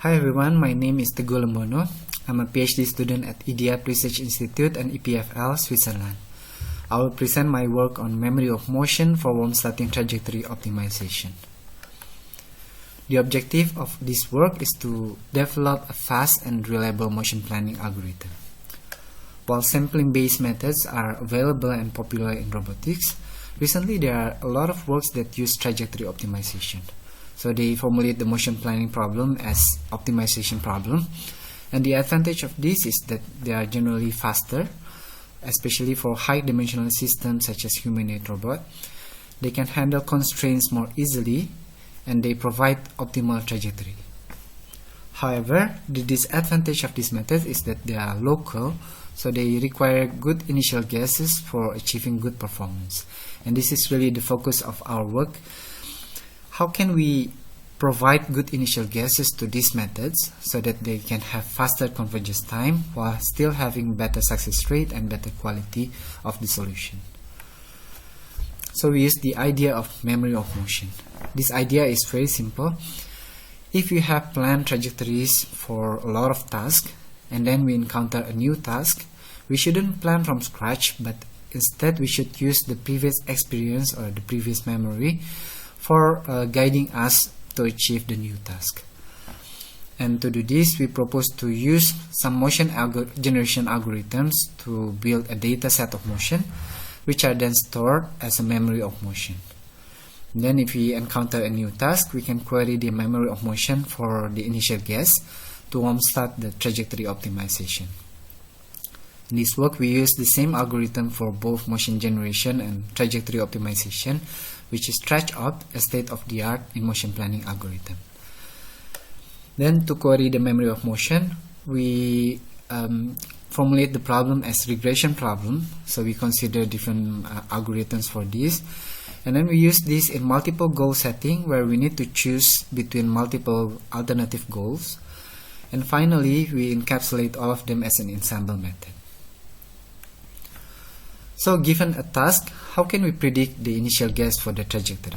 Hi everyone, my name is Teguh Lembono. I'm a PhD student at EDIAP Research Institute and EPFL, Switzerland. I will present my work on memory of motion for warm starting trajectory optimization. The objective of this work is to develop a fast and reliable motion planning algorithm. While sampling-based methods are available and popular in robotics, recently there are a lot of works that use trajectory optimization. So they formulate the motion planning problem as optimization problem. And the advantage of this is that they are generally faster, especially for high-dimensional systems such as humanoid robot. They can handle constraints more easily, and they provide optimal trajectory. However, the disadvantage of this method is that they are local, so they require good initial guesses for achieving good performance. And this is really the focus of our work. How can we provide good initial guesses to these methods so that they can have faster convergence time while still having better success rate and better quality of the solution? So we use the idea of memory of motion. This idea is very simple. If you have planned trajectories for a lot of tasks and then we encounter a new task, we shouldn't plan from scratch, but instead we should use the previous experience or the previous memory for guiding us to achieve the new task. And to do this, we propose to use some motion generation algorithms to build a data set of motion, which are then stored as a memory of motion. And then if we encounter a new task, we can query the memory of motion for the initial guess to warm start the trajectory optimization. In this work, we use the same algorithm for both motion generation and trajectory optimization, which is StretchOpt, a state-of-the-art in motion planning algorithm. Then to query the memory of motion, we formulate the problem as regression problem. So we consider different algorithms for this. And then we use this in multiple goal setting where we need to choose between multiple alternative goals. And finally, we encapsulate all of them as an ensemble method. So given a task, how can we predict the initial guess for the trajectory?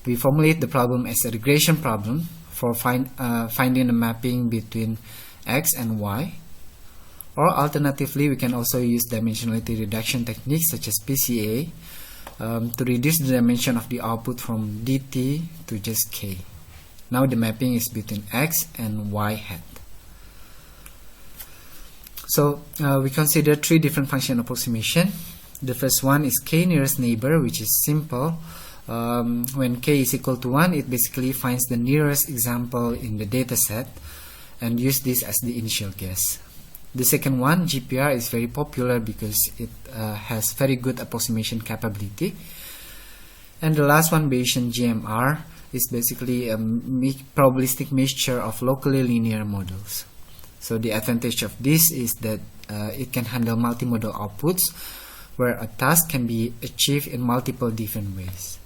We formulate the problem as a regression problem for finding a mapping between x and y. Or alternatively, we can also use dimensionality reduction techniques such as PCA to reduce the dimension of the output from dt to just k. Now the mapping is between x and y hat. So we consider three different function approximation. The first one is k nearest neighbor, which is simple. When k is equal to 1, it basically finds the nearest example in the data set and use this as the initial guess. The second one, GPR, is very popular because it has very good approximation capability. And the last one, Bayesian GMR, is basically a probabilistic mixture of locally linear models. So the advantage of this is that it can handle multimodal outputs where a task can be achieved in multiple different ways.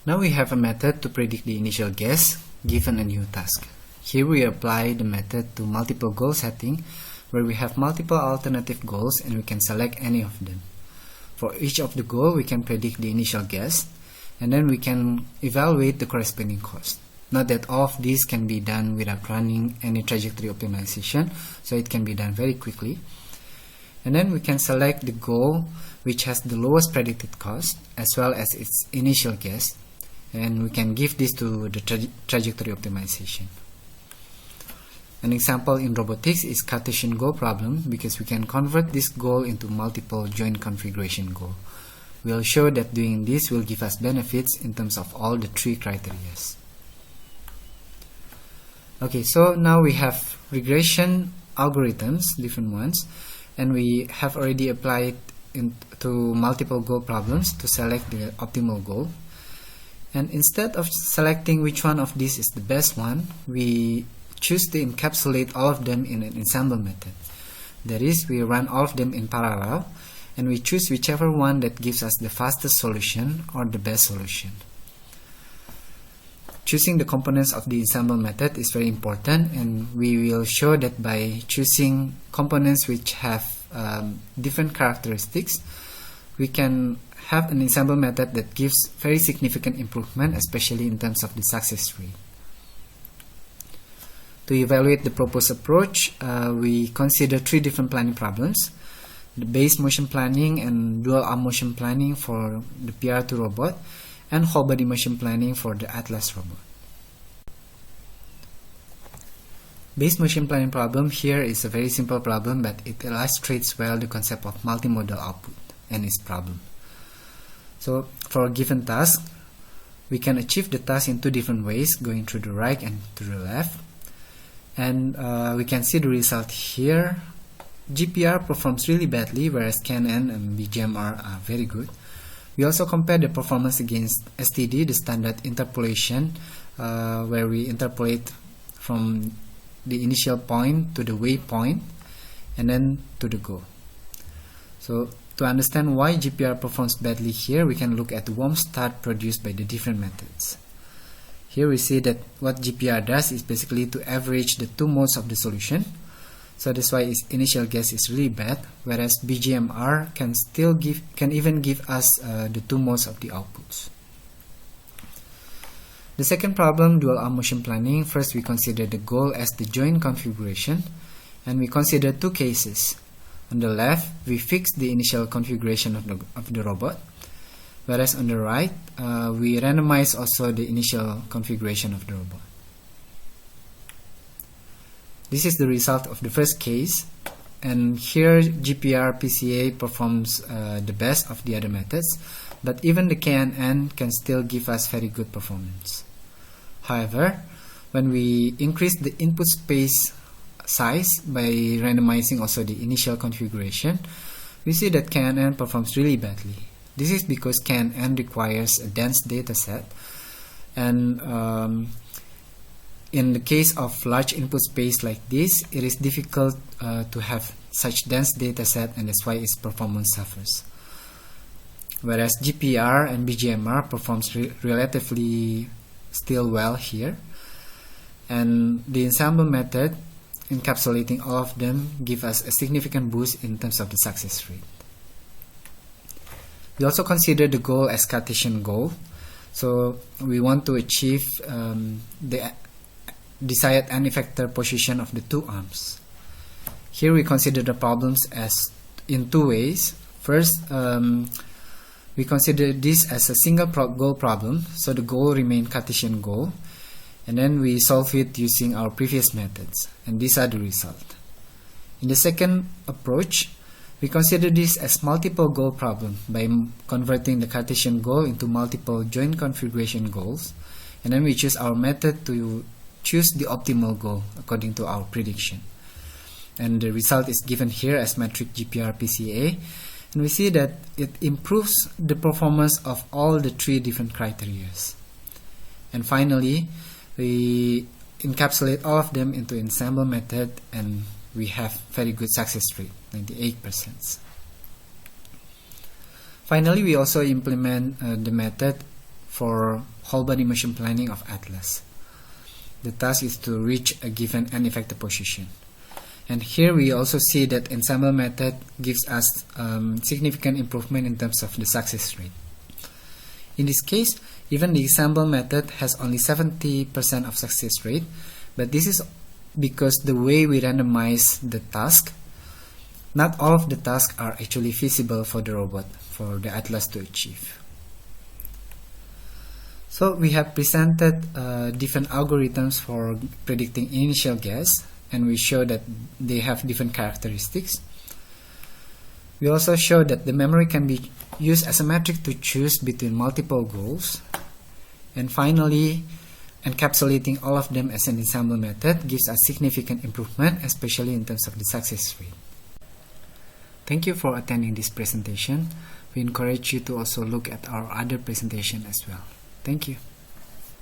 Now we have a method to predict the initial guess given a new task. Here we apply the method to multiple goal setting where we have multiple alternative goals and we can select any of them. For each of the goal we can predict the initial guess and then we can evaluate the corresponding cost. Note that all of this can be done without running any trajectory optimization, so it can be done very quickly. And then we can select the goal which has the lowest predicted cost as well as its initial guess, and we can give this to the trajectory optimization. An example in robotics is Cartesian goal problem because we can convert this goal into multiple joint configuration goal. We'll show that doing this will give us benefits in terms of all the three criteria. Okay, so now we have regression algorithms, different ones, and we have already applied to multiple goal problems to select the optimal goal. And instead of selecting which one of these is the best one, we choose to encapsulate all of them in an ensemble method. That is, we run all of them in parallel, and we choose whichever one that gives us the fastest solution or the best solution. Choosing the components of the ensemble method is very important, and we will show that by choosing components which have different characteristics, we can have an ensemble method that gives very significant improvement, especially in terms of the success rate. To evaluate the proposed approach, we consider 3 different planning problems: the base motion planning and dual arm motion planning for the PR2 robot, and whole body motion planning for the Atlas robot. Base motion planning problem here is a very simple problem, but it illustrates well the concept of multimodal output and its problem. So for a given task, we can achieve the task in 2 different ways, going through the right and to the left. And we can see the result here. GPR performs really badly, whereas KNN and BGMR are very good. We also compare the performance against STD, the standard interpolation, where we interpolate from the initial point to the waypoint and then to the goal. So to understand why GPR performs badly here, we can look at the warm start produced by the different methods. Here we see that what GPR does is basically to average the 2 modes of the solution. So that's why its initial guess is really bad, whereas BGMR can even give us the 2 modes of the outputs. The second problem, dual arm motion planning. First, we consider the goal as the joint configuration, and we consider 2 cases. On the left, we fix the initial configuration of the robot, whereas on the right, we randomize also the initial configuration of the robot. This is the result of the first case, and here GPR PCA performs the best of the other methods, but even the KNN can still give us very good performance. However, when we increase the input space size by randomizing also the initial configuration, we see that KNN performs really badly. This is because KNN requires a dense data set, and in the case of large input space like this, it is difficult to have such dense data set, and that's why its performance suffers. Whereas GPR and BGMR performs relatively still well here, and the ensemble method encapsulating all of them give us a significant boost in terms of the success rate. We also consider the goal as Cartesian goal, so we want to achieve the desired end effector position of the 2 arms. Here we consider the problems as in 2 ways. First, we consider this as a single goal problem, so the goal remains Cartesian goal, and then we solve it using our previous methods, and these are the result. In the second approach, we consider this as multiple goal problem by converting the Cartesian goal into multiple joint configuration goals, and then we choose our method to choose the optimal goal according to our prediction. And the result is given here as metric GPR PCA, and we see that it improves the performance of all the 3 different criteria. And finally, we encapsulate all of them into ensemble method, and we have very good success rate, 98%. Finally, we also implement the method for whole body motion planning of Atlas. The task is to reach a given end effector position. And here we also see that ensemble method gives us significant improvement in terms of the success rate. In this case, even the ensemble method has only 70% of success rate, but this is because the way we randomize the task, not all of the tasks are actually feasible for the robot, for the Atlas to achieve. So we have presented different algorithms for predicting initial guess, and we show that they have different characteristics. We also show that the memory can be used as a metric to choose between multiple goals. And finally, encapsulating all of them as an ensemble method gives us significant improvement, especially in terms of the success rate. Thank you for attending this presentation. We encourage you to also look at our other presentation as well. Thank you.